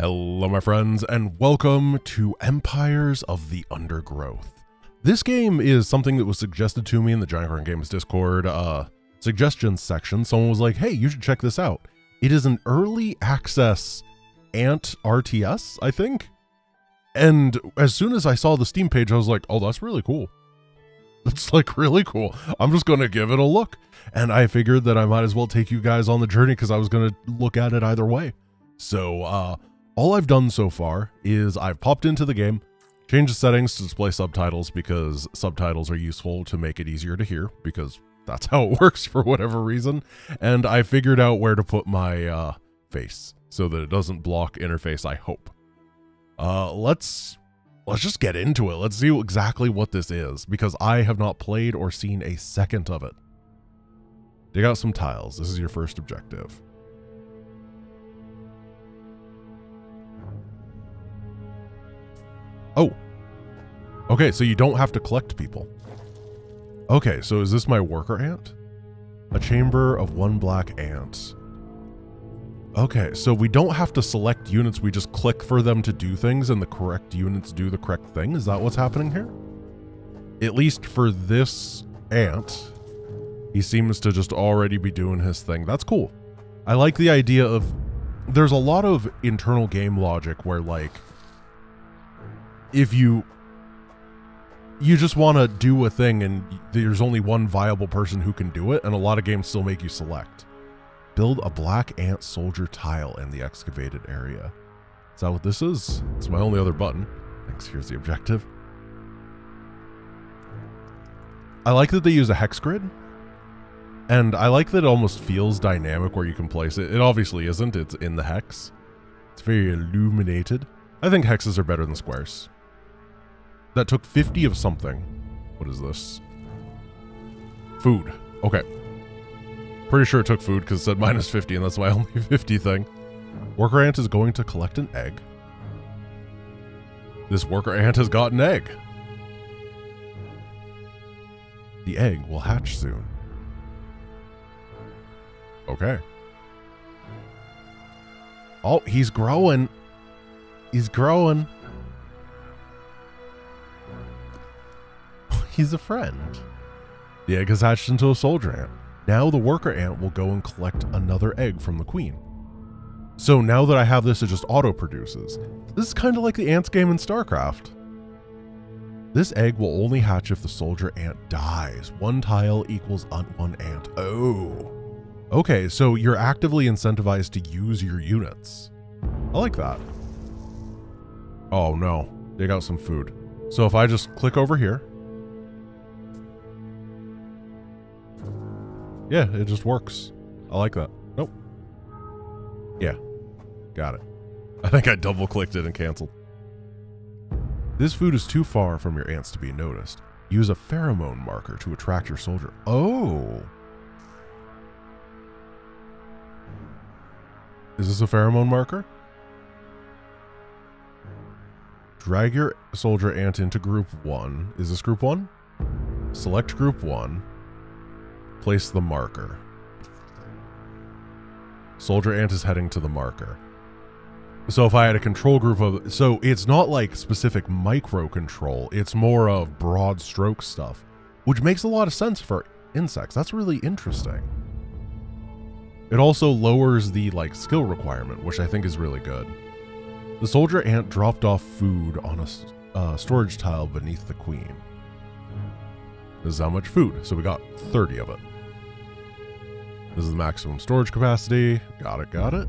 Hello my friends, and welcome to Empires of the Undergrowth. This game is something that was suggested to me in the Giant Run Games Discord suggestions section. Someone was like, hey, you should check this out. It is an early access Ant RTS, I think. And as soon as I saw the Steam page, I was like, oh, that's really cool. That's like really cool. I'm just going to give it a look. And I figured that I might as well take you guys on the journey because I was going to look at it either way. So, all I've done so far is I've popped into the game, changed the settings to display subtitles because subtitles are useful to make it easier to hear because that's how it works for whatever reason. And I figured out where to put my face so that it doesn't block interface, I hope. Let's just get into it. Let's see exactly what this is because I have not played or seen a second of it. Dig out some tiles. This is your first objective. Oh, okay, so you don't have to collect people. Okay, so is this my worker ant? A chamber of one black ant. Okay, so we don't have to select units, we just click for them to do things and the correct units do the correct thing. Is that what's happening here? At least for this ant, he seems to just already be doing his thing. That's cool. I like the idea of, there's a lot of internal game logic where like, if you just want to do a thing and there's only one viable person who can do it, and a lot of games still make you select. Build a black ant soldier tile in the excavated area. Is that what this is? It's my only other button. Thanks, here's the objective. I like that they use a hex grid. And I like that it almost feels dynamic where you can place it. It obviously isn't, it's in the hex. It's very illuminated. I think hexes are better than squares. That took 50 of something. What is this? Food. Okay. Pretty sure it took food because it said minus 50 and that's my only 50 thing. Worker ant is going to collect an egg. This worker ant has got an egg. The egg will hatch soon. Okay. Oh, he's growing. He's growing. He's a friend. The egg has hatched into a soldier ant. Now the worker ant will go and collect another egg from the queen. So now that I have this, it just auto-produces. This is kind of like the ants game in StarCraft. This egg will only hatch if the soldier ant dies. One tile equals one ant. Oh. Okay, so you're actively incentivized to use your units. I like that. Oh no, dig out some food. So if I just click over here, yeah, it just works. I like that. Nope. Yeah, got it. I think I double clicked it and canceled. This food is too far from your ants to be noticed. Use a pheromone marker to attract your soldier. Oh. Is this a pheromone marker? Drag your soldier ant into group 1. Is this group 1? Select group 1. Place the marker. Soldier ant is heading to the marker. So if I had a control group of, so it's not like specific micro control, it's more of broad stroke stuff, which makes a lot of sense for insects. That's really interesting. It also lowers the like skill requirement, which I think is really good. The soldier ant dropped off food on a storage tile beneath the queen. This is how much food. So we got 30 of it. This is the maximum storage capacity. Got it, got it.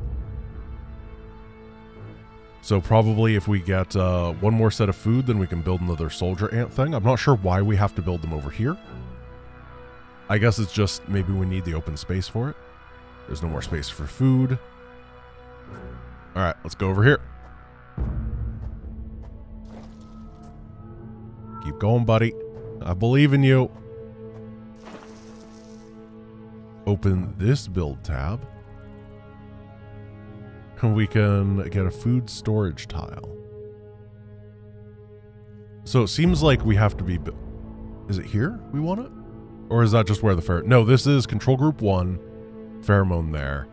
So probably if we get one more set of food, then we can build another soldier ant thing. I'm not sure why we have to build them over here. I guess it's just maybe we need the open space for it. There's no more space for food. All right, let's go over here. Keep going, buddy. I believe in you. Open this build tab. And we can get a food storage tile. So it seems like we have to be... Is it here we want it? Or is that just where the no, this is control group 1. Pheromone there.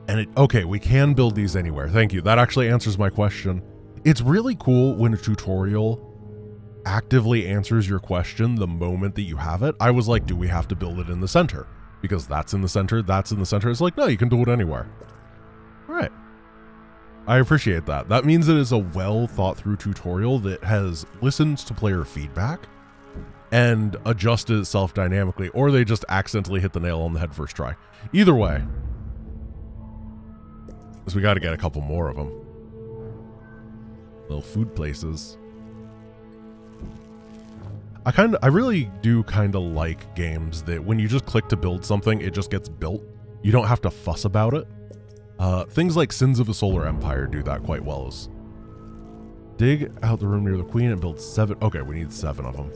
And okay, we can build these anywhere. Thank you. That actually answers my question. It's really cool when a tutorial actively answers your question the moment that you have it. I was like, do we have to build it in the center? Because that's in the center, that's in the center. It's like, no, you can do it anywhere. All right. I appreciate that. That means it is a well thought through tutorial that has listened to player feedback and adjusted itself dynamically, or they just accidentally hit the nail on the head first try. Either way, because we got to get a couple more of them. Little food places. I really do kind of like games that when you just click to build something, it just gets built. You don't have to fuss about it. Things like Sins of the Solar Empire do that quite well. Dig out the room near the queen and build 7. Okay, we need 7 of them.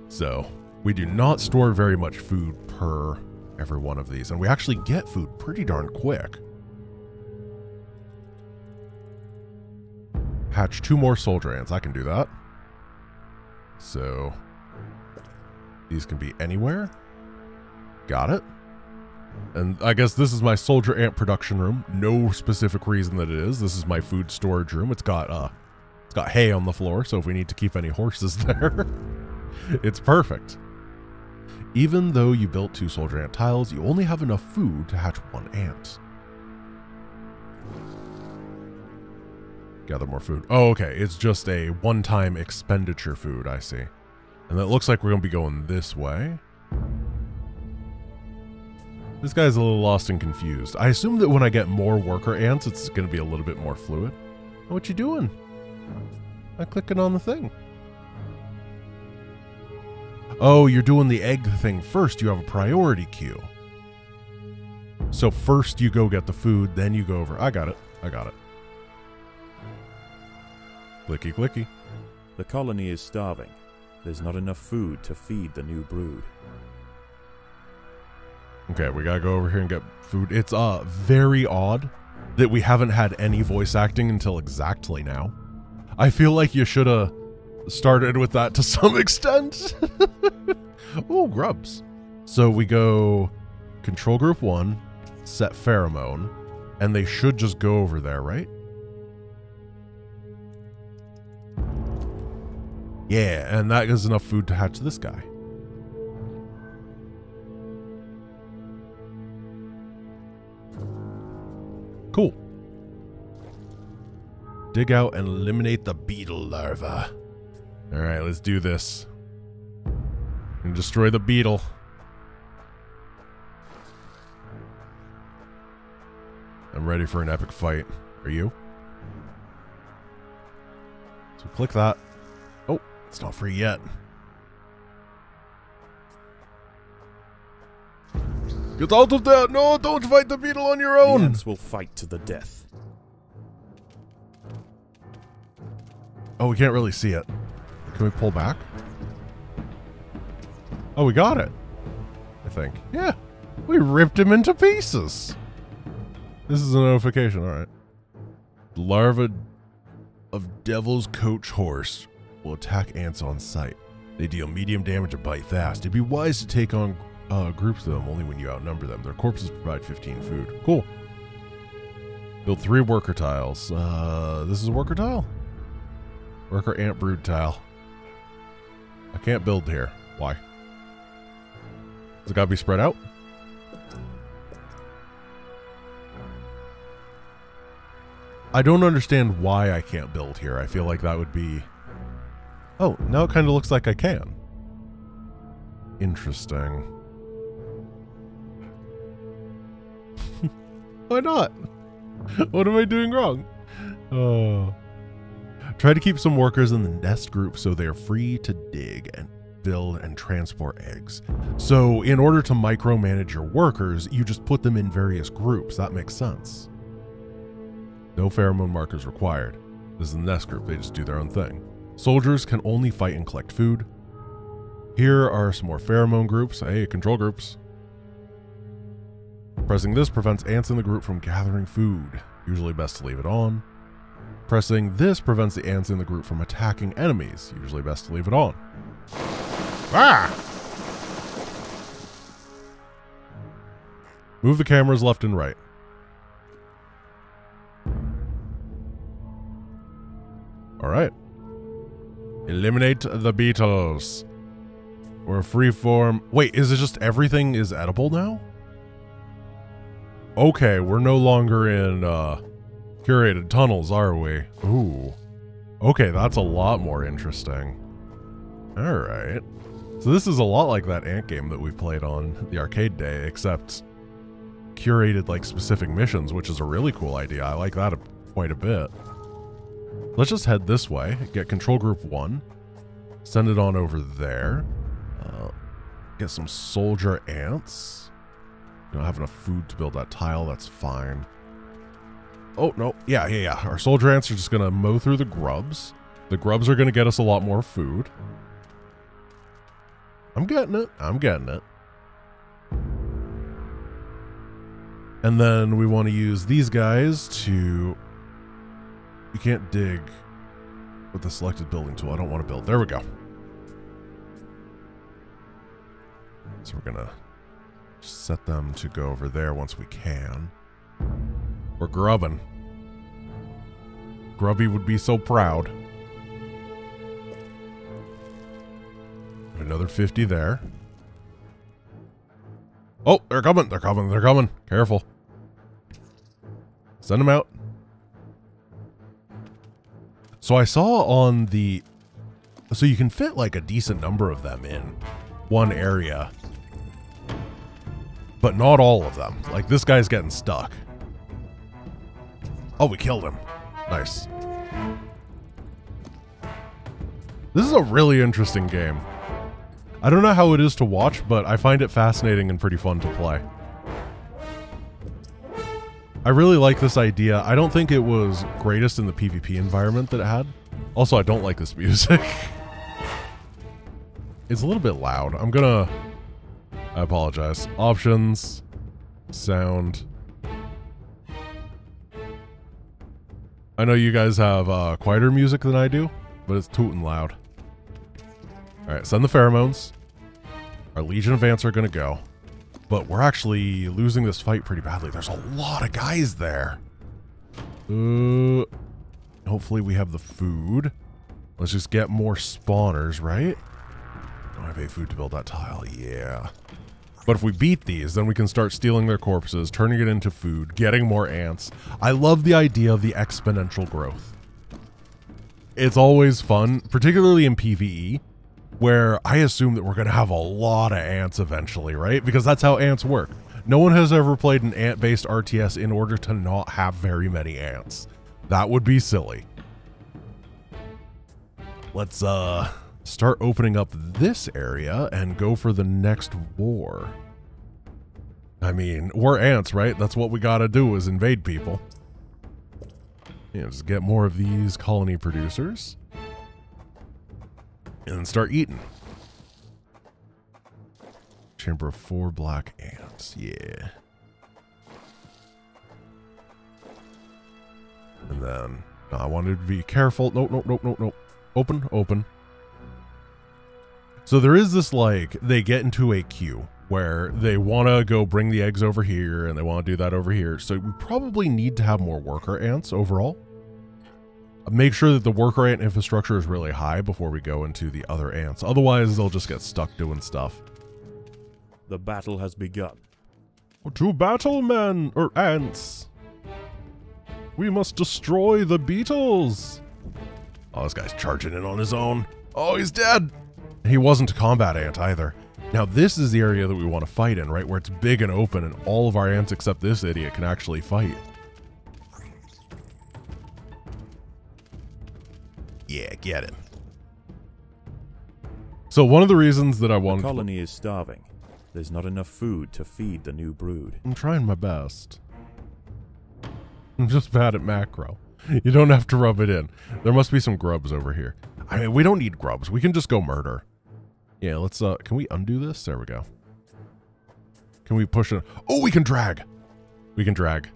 So we do not store very much food per every one of these, and we actually get food pretty darn quick. Hatch 2 more soldier ants. I can do that. So these can be anywhere. Got it. And I guess this is my soldier ant production room. No specific reason that it is. This is my food storage room. It's got hay on the floor, so if we need to keep any horses there, it's perfect. Even though you built 2 soldier ant tiles, you only have enough food to hatch 1 ant. Gather more food. Oh, okay. It's just a one-time expenditure food, I see. And it looks like we're going to be going this way. This guy's a little lost and confused. I assume that when I get more worker ants, it's going to be a little bit more fluid. What you doing? I'm clicking on the thing. Oh, you're doing the egg thing first. You have a priority queue. So first you go get the food, then you go over. I got it. I got it. Clicky, clicky. The colony is starving. There's not enough food to feed the new brood. Okay, we gotta go over here and get food. It's very odd that we haven't had any voice acting until exactly now. I feel like you should have started with that to some extent. Oh, grubs. So we go control group 1, set pheromone, and they should just go over there, right? Yeah, and that is enough food to hatch this guy. Cool. Dig out and eliminate the beetle larva. All right, let's do this. And destroy the beetle. I'm ready for an epic fight. Are you? So click that. Oh, it's not free yet. Get out of there! No, don't fight the beetle on your own! The ants will fight to the death. Oh, we can't really see it. Can we pull back? Oh, we got it. I think. Yeah. We ripped him into pieces. This is a notification, alright. The larva of Devil's Coach Horse will attack ants on sight. They deal medium damage and bite fast. It'd be wise to take on groups of them only when you outnumber them. Their corpses provide 15 food. Cool. Build 3 worker tiles. This is a worker tile? Worker ant brood tile. I can't build here. Why? Does it gotta be spread out? I don't understand why I can't build here. I feel like that would be... Oh, now it kind of looks like I can. Interesting. Why not? What am I doing wrong? Oh. Try to keep some workers in the nest group so they're free to dig and build and transport eggs. So in order to micromanage your workers, you just put them in various groups. That makes sense. No pheromone markers required. This is the nest group. They just do their own thing. Soldiers can only fight and collect food. Here are some more pheromone groups. Hey, control groups. Pressing this prevents ants in the group from gathering food. Usually best to leave it on. Pressing this prevents the ants in the group from attacking enemies. Usually best to leave it on. Ah! Move the cameras left and right. All right. Eliminate the beetles. We're freeform. Wait, is it just everything is edible now? Okay, we're no longer in curated tunnels, are we? Ooh. Okay, that's a lot more interesting. All right. So this is a lot like that ant game that we played on the arcade day, except curated like specific missions, which is a really cool idea. I like that quite a bit. Let's just head this way, get control group 1, send it on over there, get some soldier ants. We don't have enough food to build that tile, that's fine. Oh, no, yeah. Our soldier ants are just gonna mow through the grubs. The grubs are gonna get us a lot more food. I'm getting it. And then we want to use these guys to... You can't dig with the selected building tool. I don't want to build. There we go. So we're going to set them to go over there once we can. We're grubbing. Grubby would be so proud. Another 50 there. Oh, they're coming. Careful. Send them out. So I saw on the... So you can fit like a decent number of them in one area. But not all of them. Like this guy's getting stuck. Oh, we killed him. Nice. This is a really interesting game. I don't know how it is to watch, but I find it fascinating and pretty fun to play. I really like this idea. I don't think it was greatest in the PvP environment that it had. Also, I don't like this music. It's a little bit loud. I apologize. Options. Sound. I know you guys have quieter music than I do, but it's tootin' loud. Alright, send the pheromones. Our Legion of Ants are gonna go. But we're actually losing this fight pretty badly. There's a lot of guys there. Hopefully we have the food. Let's just get more spawners, right? Don't have any food to build that tile. Yeah. But if we beat these, then we can start stealing their corpses, turning it into food, getting more ants. I love the idea of the exponential growth. It's always fun, particularly in PvE, where I assume that we're going to have a lot of ants eventually, right? Because that's how ants work. No one has ever played an ant-based RTS in order to not have very many ants. That would be silly. Let's start opening up this area and go for the next war. I mean, we're ants, right? That's what we got to do is invade people. Yeah, just get more of these colony producers. And then start eating. Chamber of 4 black ants. Yeah. And then I wanted to be careful. Nope. Open. So there is this, like, they get into a queue where they want to go bring the eggs over here and they want to do that over here. So we probably need to have more worker ants overall. Make sure that the worker ant infrastructure is really high before we go into the other ants. Otherwise, they'll just get stuck doing stuff. The battle has begun. To battle, men, or ants. We must destroy the beetles. Oh, this guy's charging in on his own. Oh, he's dead. He wasn't a combat ant either. Now, this is the area that we want to fight in, right? Where it's big and open and all of our ants except this idiot can actually fight. Yeah, get him. So one of the reasons that I wanted... The colony is starving. There's not enough food to feed the new brood. I'm trying my best. I'm just bad at macro. You don't have to rub it in. There must be some grubs over here. I mean, we don't need grubs. We can just go murder. Yeah, let's, can we undo this? There we go. Can we push it? Oh, we can drag. We can drag.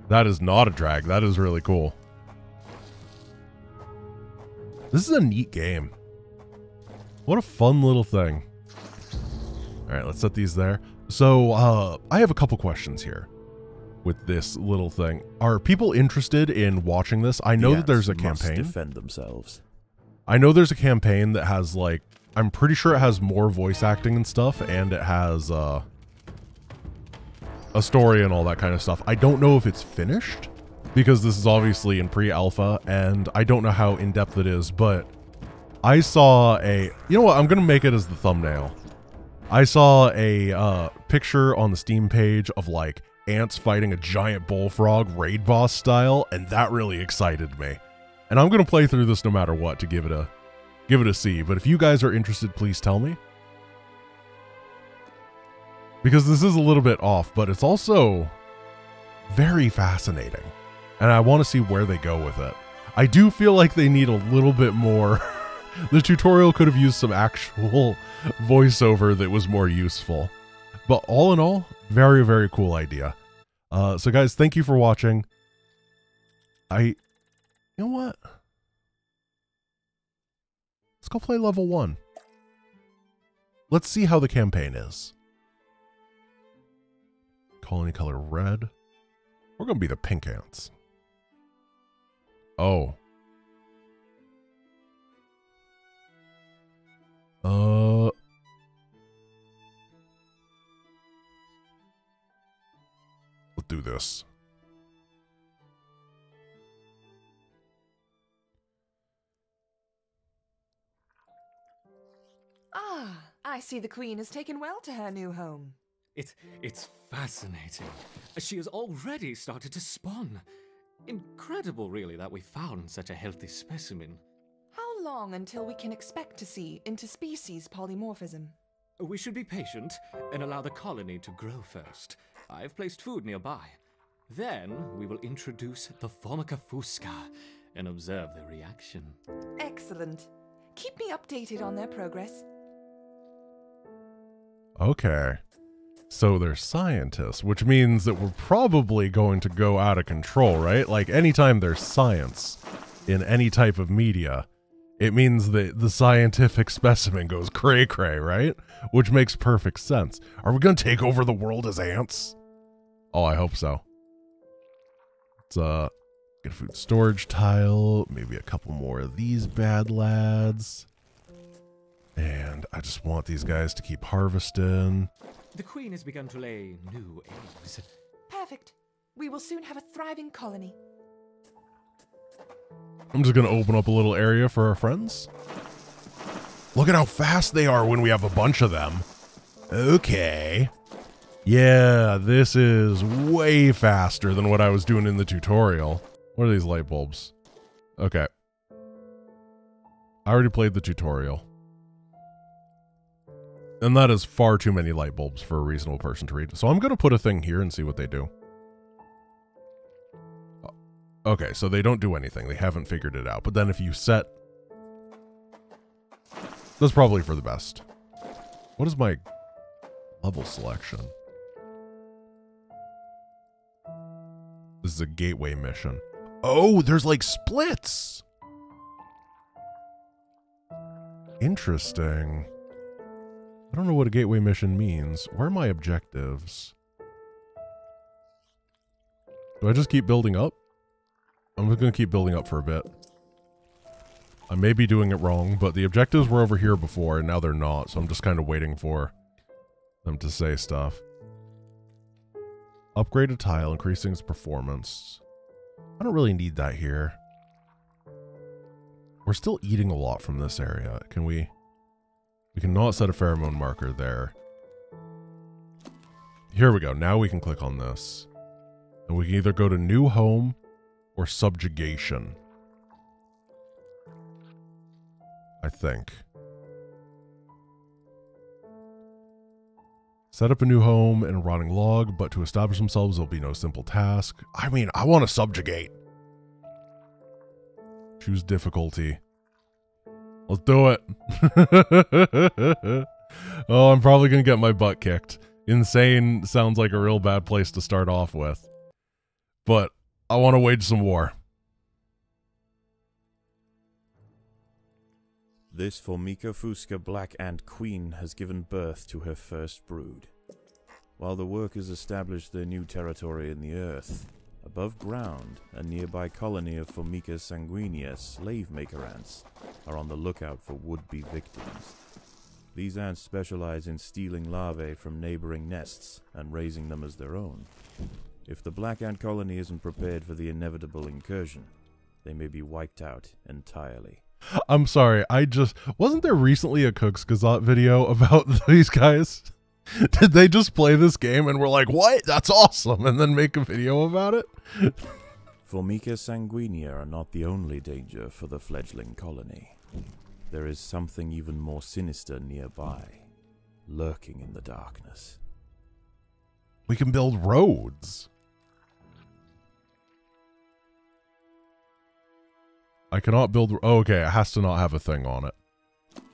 That is not a drag. That is really cool. This is a neat game. What a fun little thing. All right, let's set these there. So, I have a couple questions here with this little thing. Are people interested in watching this? I know that there's a campaign. Defend themselves. I know there's a campaign that has, like, I'm pretty sure it has more voice acting and stuff, and it has, a story and all that kind of stuff. I don't know if it's finished, because this is obviously in pre-alpha, and I don't know how in-depth it is, but I saw a... You know what? I'm going to make it as the thumbnail. I saw a picture on the Steam page of, like, ants fighting a giant bullfrog raid boss style, and that really excited me. And I'm going to play through this no matter what to give it a see. But if you guys are interested, please tell me. Because this is a little bit off, but it's also very fascinating. And I want to see where they go with it. I do feel like they need a little bit more. The tutorial could have used some actual voiceover that was more useful. But all in all, very, very cool idea. So guys, thank you for watching. You know what? Let's go play level 1. Let's see how the campaign is. Colony color red. We're going to be the pink ants. Oh. Let's do this. Ah, I see the Queen has taken well to her new home. It's fascinating. She has already started to spawn. Incredible, really, that we found such a healthy specimen. How long until we can expect to see interspecies polymorphism? We should be patient and allow the colony to grow first. I've placed food nearby. Then we will introduce the Formica fusca and observe their reaction. Excellent. Keep me updated on their progress. Okay. So they're scientists, which means that we're probably going to go out of control, right? Like, anytime there's science in any type of media, it means that the scientific specimen goes cray-cray, right? Which makes perfect sense. Are we going to take over the world as ants? Oh, I hope so. Let's, get a food storage tile, maybe a couple more of these bad lads. And I just want these guys to keep harvesting. The Queen has begun to lay new eggs. Perfect. We will soon have a thriving colony. I'm just going to open up a little area for our friends. Look at how fast they are when we have a bunch of them. Okay. Yeah, this is way faster than what I was doing in the tutorial. What are these light bulbs? Okay. I already played the tutorial. And that is far too many light bulbs for a reasonable person to read. So I'm going to put a thing here and see what they do. Okay, so they don't do anything. They haven't figured it out. But then if you set... That's probably for the best. What is my level selection? This is a gateway mission. Oh, there's like splits! Interesting. I don't know what a gateway mission means. Where are my objectives? Do I just keep building up? I'm just going to keep building up for a bit. I may be doing it wrong, but the objectives were over here before, and now they're not, so I'm just kind of waiting for them to say stuff. Upgrade a tile, increasing its performance. I don't really need that here. We're still eating a lot from this area. Can we... We cannot set a pheromone marker there. Here we go. Now we can click on this. And we can either go to new home or subjugation. I think. Set up a new home and a rotting log, but to establish themselves, there'll be no simple task. I mean, I want to subjugate. Choose difficulty. Let's do it. Oh, I'm probably going to get my butt kicked. Insane sounds like a real bad place to start off with. But I want to wage some war. This Formica fusca black ant queen has given birth to her first brood. While the workers established their new territory in the earth, above ground, a nearby colony of Formica sanguinea slave-maker ants are on the lookout for would-be victims. These ants specialize in stealing larvae from neighboring nests and raising them as their own. If the black ant colony isn't prepared for the inevitable incursion, they may be wiped out entirely. I'm sorry, wasn't there recently a Cooks Gazette video about these guys? Did they just play this game and were like, what? That's awesome, and then make a video about it? Formica sanguinea are not the only danger for the fledgling colony. There is something even more sinister nearby, lurking in the darkness. We can build roads. I cannot build... Oh, okay, it has to not have a thing on it.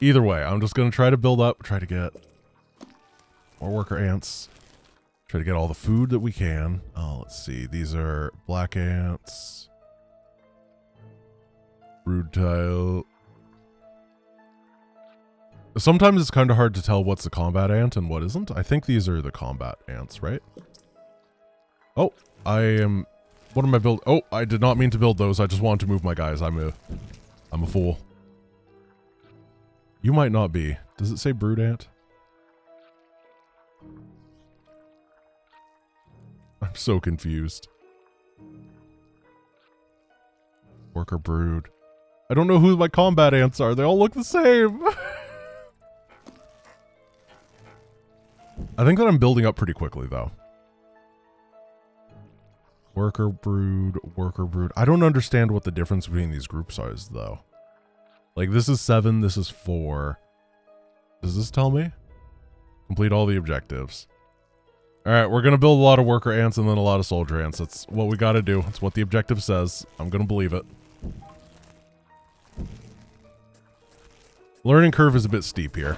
Either way, I'm just going to try to build up, try to get more worker ants. Try to get all the food that we can. Oh, let's see. These are black ants. Brood tile. Sometimes it's kind of hard to tell what's the combat ant and what isn't. I think these are the combat ants, right? Oh, what am I building? Oh, I did not mean to build those. I just wanted to move my guys. I'm a fool. You might not be. Does it say brood ant? I'm so confused. Worker brood. I don't know who my combat ants are. They all look the same. I think that I'm building up pretty quickly, though. Worker brood, worker brood. I don't understand what the difference between these groups is, though. Like, this is 7, this is 4. Does this tell me? Complete all the objectives. Alright, we're gonna build a lot of worker ants and then a lot of soldier ants. That's what we gotta do. That's what the objective says. I'm gonna believe it. Learning curve is a bit steep here,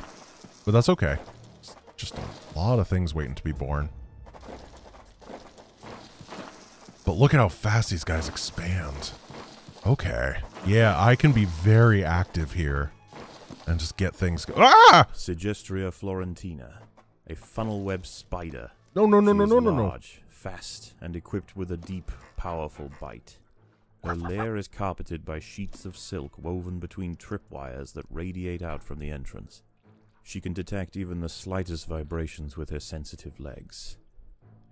but that's okay. It's just a lot of things waiting to be born. But look at how fast these guys expand. Okay. Yeah, I can be very active here and just get things Ah! Sigestria florentina, a funnel web spider. No. Large, fast, and equipped with a deep, powerful bite. Her lair is carpeted by sheets of silk woven between tripwires that radiate out from the entrance. She can detect even the slightest vibrations with her sensitive legs.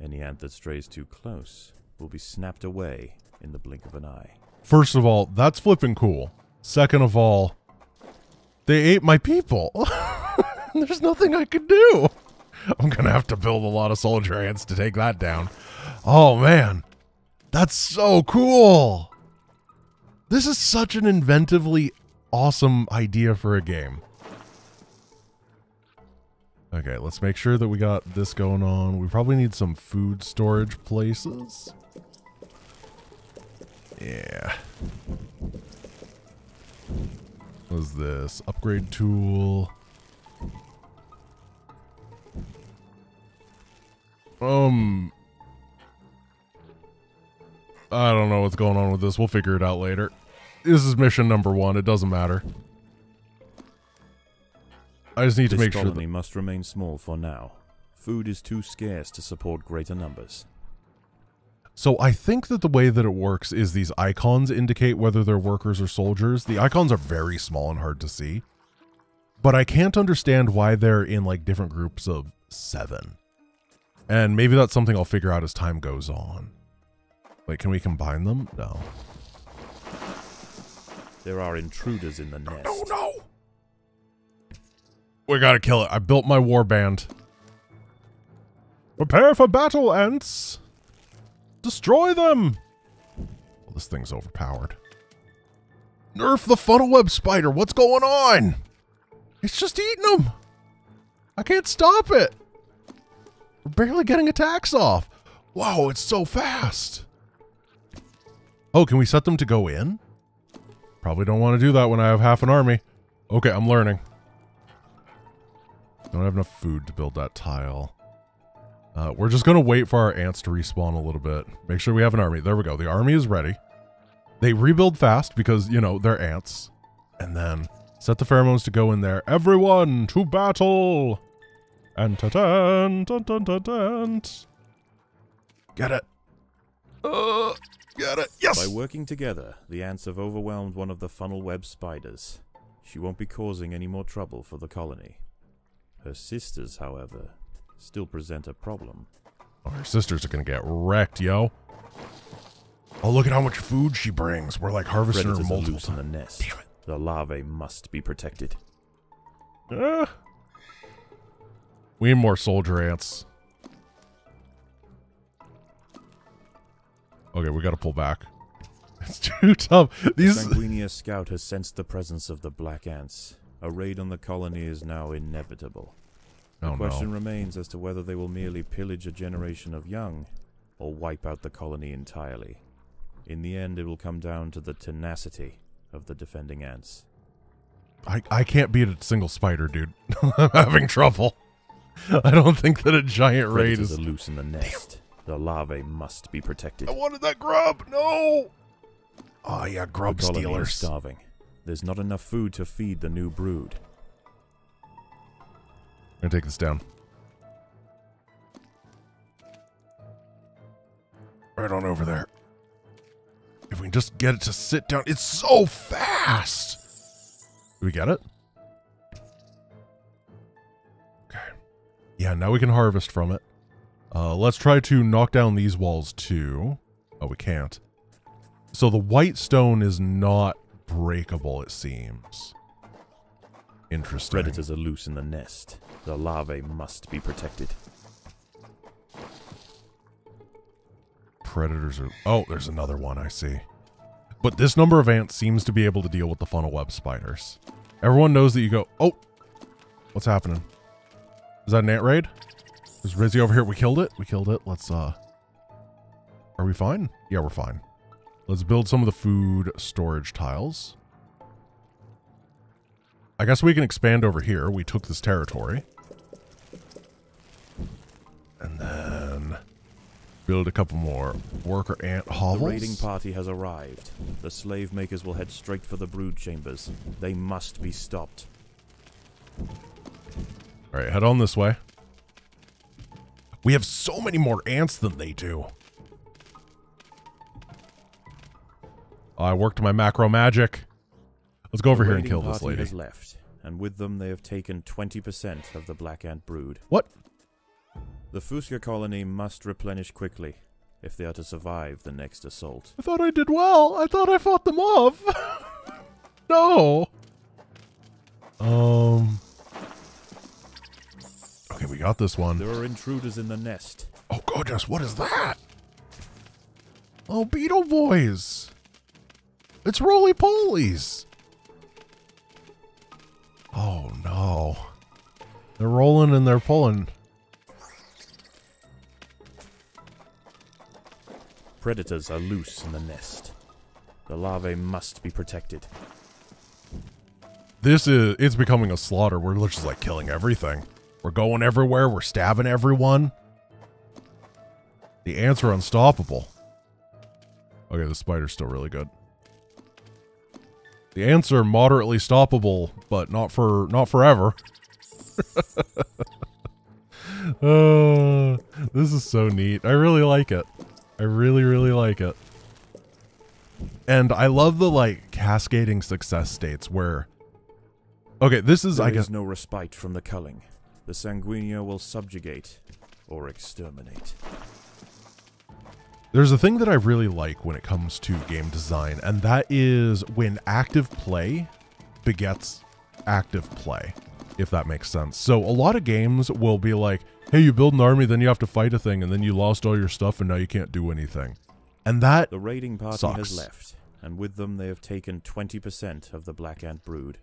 Any ant that strays too close will be snapped away in the blink of an eye. First of all, that's flipping cool. Second of all, they ate my people. There's nothing I could do. I'm gonna have to build a lot of soldier ants to take that down. Oh man, that's so cool. This is such an inventively awesome idea for a game. Okay, let's make sure that we got this going on. We probably need some food storage places. Yeah. What's this? Upgrade tool. I don't know what's going on with this. We'll figure it out later. This is mission number 1. It doesn't matter. I just need to make sure this colony must remain small for now. Food is too scarce to support greater numbers. So I think that the way that it works is these icons indicate whether they're workers or soldiers. The icons are very small and hard to see. But I can't understand why they're in like different groups of 7. And maybe that's something I'll figure out as time goes on. Like, can we combine them? No. There are intruders in the nest. No. We gotta kill it. I built my war band. Prepare for battle, ants. Destroy them. Well, this thing's overpowered. Nerf the funnel web spider. What's going on? It's just eating them. I can't stop it. We're barely getting attacks off. Wow, it's so fast. Oh, can we set them to go in? Probably don't want to do that when I have half an army. Okay, I'm learning. Don't have enough food to build that tile. We're just going to wait for our ants to respawn a little bit. Make sure we have an army. There we go. The army is ready. They rebuild fast because, you know, they're ants. And then set the pheromones to go in there. Everyone to battle! And ta-tan, dun. Get it. Get it. Yes! By working together, the ants have overwhelmed one of the funnel web spiders. She won't be causing any more trouble for the colony. Her sisters, however, still present a problem. Oh, her sisters are gonna get wrecked, yo. Oh, look at how much food she brings. We're like harvesting her Predators are multiple loose in the times. nest. Damn it. The larvae must be protected. We need more soldier ants. Okay, we gotta pull back. It's too tough. These The Sanguinia scout has sensed the presence of the black ants. A raid on the colony is now inevitable. The question remains as to whether they will merely pillage a generation of young, or wipe out the colony entirely. In the end, it will come down to the tenacity of the defending ants. I can't beat a single spider, dude. I'm having trouble. I don't think that a giant raid Predators is... are loose in the nest. The larvae must be protected. I wanted that grub! No! Oh yeah, grub The colony is stealers. starving. There's not enough food to feed the new brood. I'm gonna take this down. Right on over there. If we can just get it to sit down. It's so fast! Do we get it? Okay. Yeah, now we can harvest from it. Let's try to knock down these walls too. Oh, we can't. So the white stone is not breakable, it seems. Interesting. Predators are loose in the nest. The larvae must be protected. Predators are... Oh, there's another one, I see. But this number of ants seems to be able to deal with the funnel web spiders. Everyone knows that you go... Oh! What's happening? Is that an ant raid? There's Rizzy over here. We killed it. We killed it. Let's, Are we fine? Yeah, we're fine. Let's build some of the food storage tiles. I guess we can expand over here. We took this territory. And then... build a couple more worker ant hovels. The raiding party has arrived. The slave makers will head straight for the brood chambers. They must be stopped. Alright, head on this way. We have so many more ants than they do. I worked my macro magic. Let's go over here and kill this lady. Has left, and with them they have taken 20% of the black ant brood. What? The Fuska colony must replenish quickly if they are to survive the next assault. I thought I did well. I thought I fought them off. No. Okay, we got this one. There are intruders in the nest. Oh goodness, what is that? Oh, Beetle boys. It's roly-polies. Oh no. They're rolling and they're pulling. Predators are loose in the nest. The larvae must be protected. It's becoming a slaughter. We're just like killing everything. We're going everywhere. We're stabbing everyone. The ants are unstoppable. Okay, the spider's still really good. The ants are moderately stoppable, but not forever. Oh, this is so neat. I really like it. I really, really like it. And I love the, like, cascading success states where... Okay, this is, I guess... There is no respite from the culling. The Sanguinia will subjugate or exterminate. There's a thing that I really like when it comes to game design, and that is when active play begets active play, if that makes sense. So a lot of games will be like, hey, you build an army, then you have to fight a thing, and then you lost all your stuff, and now you can't do anything. And that The raiding party sucks. has left, and with them they have taken 20% of the black ant brood.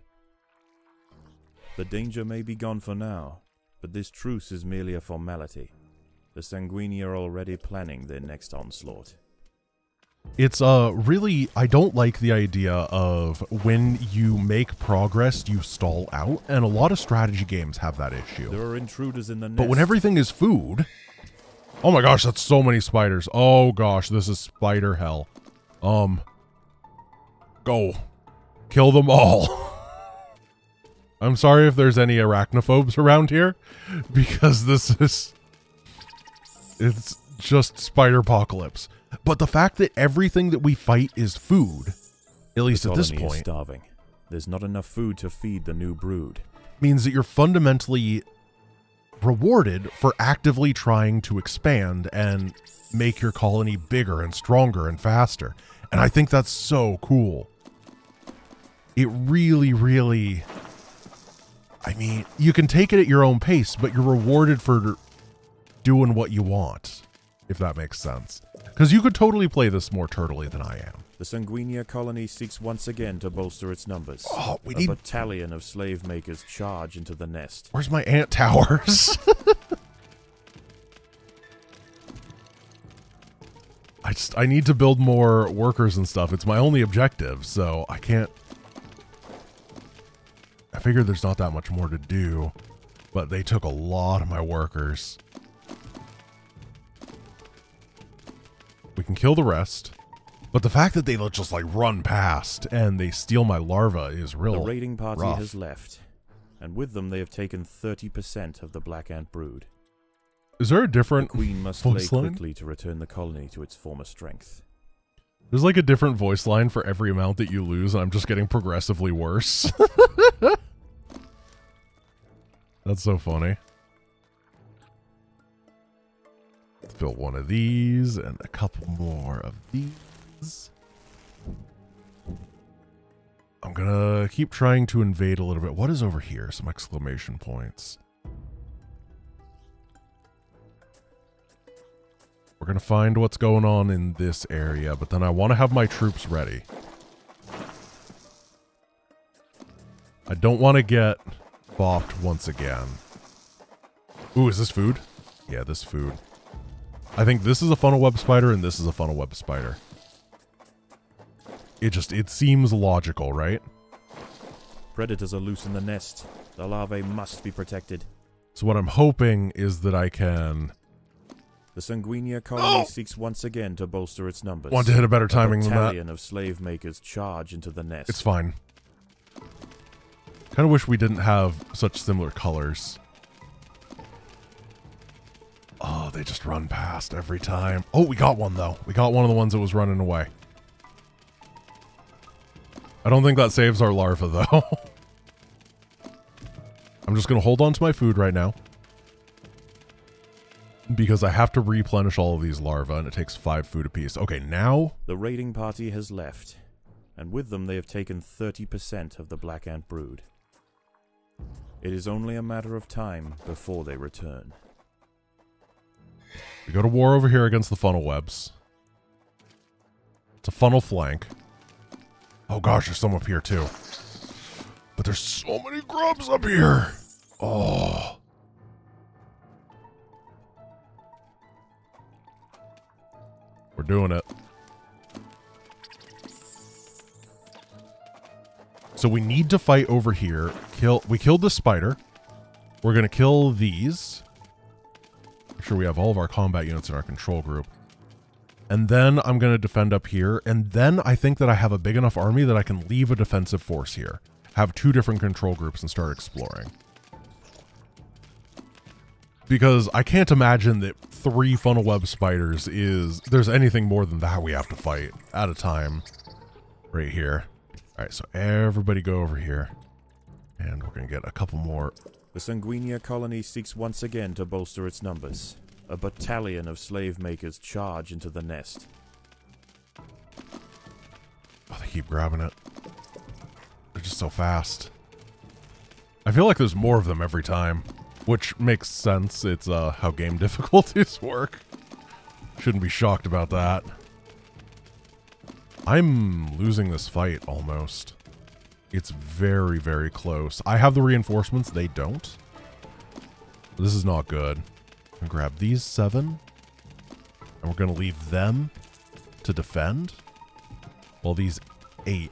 The danger may be gone for now, but this truce is merely a formality. The Sanguini are already planning their next onslaught. It's really, I don't like the idea of when you make progress, you stall out, and a lot of strategy games have that issue. There are intruders in the nest. But when everything is food... Oh my gosh, that's so many spiders. Oh gosh, this is spider hell. Go. Kill them all. I'm sorry if there's any arachnophobes around here, because it's just spider apocalypse. But the fact that everything that we fight is food, at least at this point, starving. There's not enough food to feed the new brood. Means that you're fundamentally rewarded for actively trying to expand and make your colony bigger and stronger and faster. And I think that's so cool. It really, really... I mean, you can take it at your own pace, but you're rewarded for doing what you want, if that makes sense. Because you could totally play this more turtly than I am. The Sanguinia colony seeks once again to bolster its numbers. Oh, we A need... battalion of slave makers charge into the nest. Where's my ant towers? I need to build more workers and stuff. It's my only objective, so I can't... I figured there's not that much more to do, but they took a lot of my workers. We can kill the rest, but the fact that they just like run past and they steal my larva is real The raiding party rough. has left, and with them they have taken 30% of the black ant brood. Is there a The different queen must lay voice line? quickly to return the colony to its former strength. There's like a different voice line for every amount that you lose, and I'm just getting progressively worse. That's so funny. Let's build one of these and a couple more of these. I'm gonna keep trying to invade a little bit. What is over here? Some exclamation points. We're gonna find what's going on in this area, but then I want to have my troops ready. I don't want to get bopped once again. Ooh, is this food? Yeah, this food. I think this is a funnel web spider and this is a funnel web spider. It seems logical, right? Predators are loose in the nest. The larvae must be protected. So what I'm hoping is that I can... The Sanguinia colony seeks once again to bolster its numbers. Want to hit a better timing than that. A battalion of slave makers charge into the nest. It's fine. Kind of wish we didn't have such similar colors. Oh, they just run past every time. Oh, we got one, though. We got one of the ones that was running away. I don't think that saves our larva, though. I'm just going to hold on to my food right now. Because I have to replenish all of these larvae, and it takes 5 food apiece. Okay, now... The raiding party has left, and with them they have taken 30% of the black ant brood. It is only a matter of time before they return. We go to war over here against the funnel webs. It's a funnel flank. Oh gosh, there's some up here too. But there's so many grubs up here. Oh. We're doing it. So we need to fight over here. We killed the spider. We're going to kill these. Make sure we have all of our combat units in our control group. And then I'm going to defend up here. And then I think that I have a big enough army that I can leave a defensive force here. Have 2 different control groups and start exploring. Because I can't imagine that 3 funnel web spiders there's anything more than that we have to fight at a time right here. All right, so everybody go over here. And we're going to get a couple more. The Sanguinia colony seeks once again to bolster its numbers. A battalion of slave makers charge into the nest. Oh, they keep grabbing it. They're just so fast. I feel like there's more of them every time, which makes sense. It's how game difficulties work. Shouldn't be shocked about that. I'm losing this fight almost. It's very, very close. I have the reinforcements. They don't. This is not good. I'm going to grab these 7. And we're going to leave them to defend. While these 8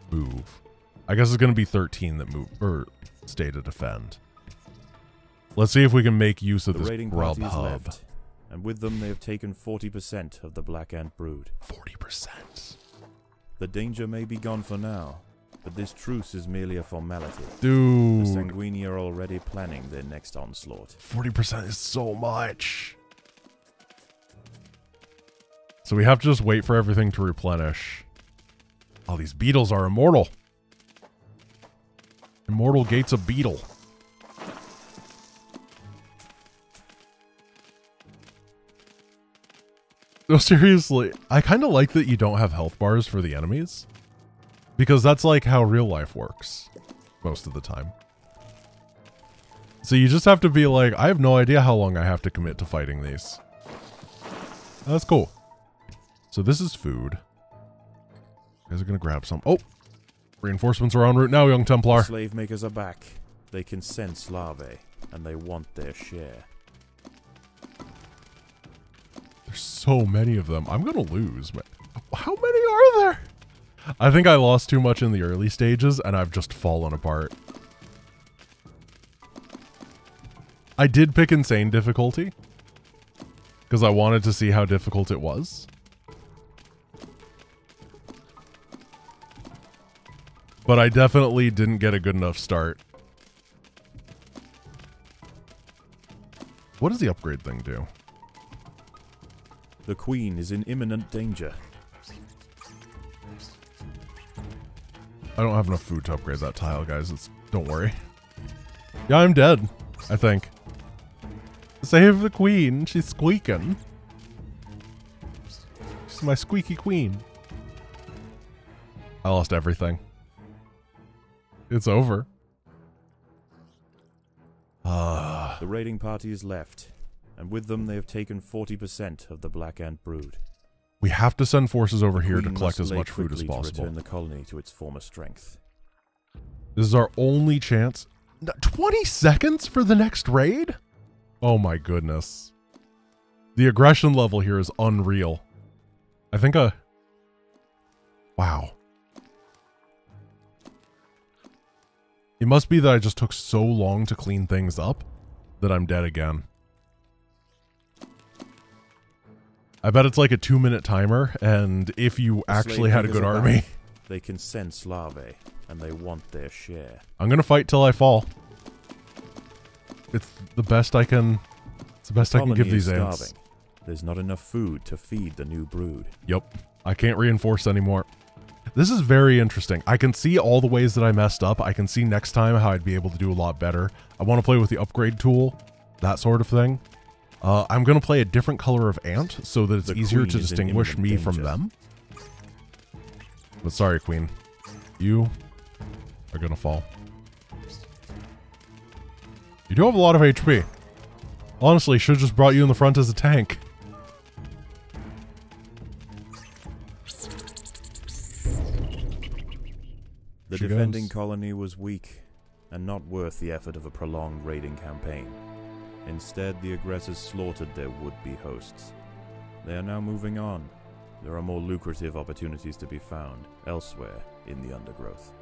move. I guess it's going to be 13 that move, or stay to defend. Let's see if we can make use of this grub hub. Left, and with them they have taken 40% of the black ant brood. 40%. The danger may be gone for now, But this truce is merely a formality. The Dude. Sanguini are already planning their next onslaught. 40% is so much. So we have to just wait for everything to replenish. Oh, these beetles are immortal. Immortal gates of beetle. No, seriously, I kind of like that you don't have health bars for the enemies. Because that's like how real life works. Most of the time. So you just have to be like, I have no idea how long I have to commit to fighting these. That's cool. So this is food. You guys are going to grab some. Oh! Reinforcements are en route now, young Templar. The slave makers are back. They can sense larvae, and they want their share. There's so many of them. I'm going to lose, man. How many are there? I think I lost too much in the early stages, and I've just fallen apart. I did pick insane difficulty, because I wanted to see how difficult it was. But I definitely didn't get a good enough start. What does the upgrade thing do? The queen is in imminent danger. I don't have enough food to upgrade that tile, guys. Don't worry. Yeah, I'm dead, I think. Save the queen. She's squeaking. She's my squeaky queen. I lost everything. It's over. The raiding party is left, and with them they have taken 40% of the Black Ant brood. We have to send forces over The here to queen collect must as lay much food as quickly to possible. return the colony to its former strength. This is our only chance. 20 seconds for the next raid? Oh my goodness. The aggression level here is unreal. I think wow. It must be that I just took so long to clean things up that I'm dead again. I bet it's like a 2-minute timer, and if you actually had a good army... They can sense larvae, and they want their share. I'm gonna fight till I fall. It's the best I can... It's the best I can give these ants. There's not enough food to feed the new brood. Yep. I can't reinforce anymore. This is very interesting. I can see all the ways that I messed up. I can see next time how I'd be able to do a lot better. I want to play with the upgrade tool, that sort of thing. I'm going to play a different color of ant so that it's easier to distinguish me from them. But sorry, Queen. You are going to fall. You do have a lot of HP. Honestly, should have just brought you in the front as a tank. The defending colony was weak, and not worth the effort of a prolonged raiding campaign. Instead, the aggressors slaughtered their would-be hosts. They are now moving on. There are more lucrative opportunities to be found elsewhere in the Undergrowth.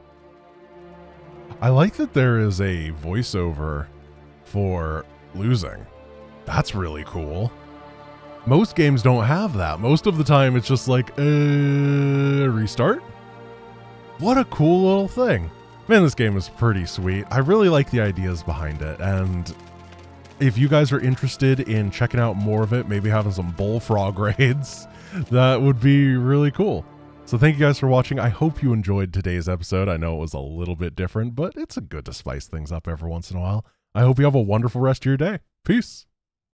I like that there is a voiceover for losing. That's really cool. Most games don't have that. Most of the time it's just like, restart? What a cool little thing. Man, this game is pretty sweet. I really like the ideas behind it, and if you guys are interested in checking out more of it, maybe having some bullfrog raids, that would be really cool. So thank you guys for watching. I hope you enjoyed today's episode. I know it was a little bit different, but it's good to spice things up every once in a while. I hope you have a wonderful rest of your day. Peace.